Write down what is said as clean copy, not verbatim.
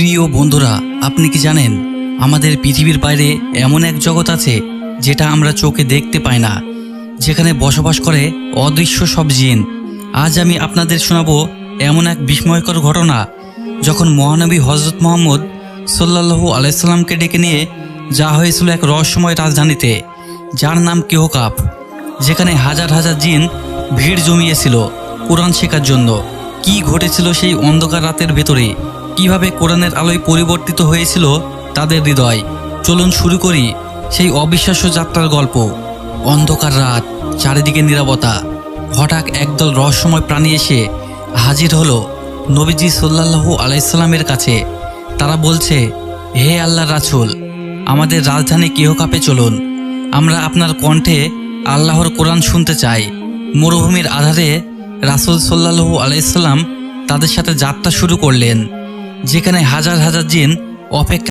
প্রিয় বন্ধুরা, আপনি কি জানেন আমাদের পৃথিবীর বাইরে এমন এক জগৎ আছে যেটা আমরা চোখে দেখতে পাই না, যেখানে বসবাস করে অদৃশ্য সব জিন। আজ আমি আপনাদের শোনাবো এমন এক বিস্ময়কর ঘটনা, যখন মহানবী হযরত মুহাম্মদ সাল্লাল্লাহু আলাইহি সাল্লামকে ডেকে নিয়ে যাওয়া হয়েছিল এক রহস্যময় রাজধানীতে, যার নাম কেহকাফ, যেখানে হাজার হাজার জিন ভিড় জমিয়েছিল কোরআন শেখার জন্য। কি ঘটেছিল সেই অন্ধকার রাতের ভেতরে, কিভাবে কোরআনের আলোয় পরিবর্তিত হয়েছিল তাদের হৃদয়। চলুন শুরু করি সেই অবিশ্বাস্য যাত্রার গল্প। অন্ধকার রাত, চারিদিকে নীরবতা। হঠাৎ একদল রহস্যময় প্রাণী এসে হাজির হলো নবীজি সাল্লাল্লাহু আলাইহি সাল্লামের কাছে। তারা বলছে, হে আল্লাহর রাসূল, আমাদের রাজধানী কেহকাফে চলুন, আমরা আপনার কণ্ঠে আল্লাহর কোরআন শুনতে চাই। মরুভূমির আধারে রাসূল সাল্লাল্লাহু আলাইহি সাল্লাম তাদের সাথে যাত্রা শুরু করলেন, যেখানে হাজার হাজার জিন অপেক্ষা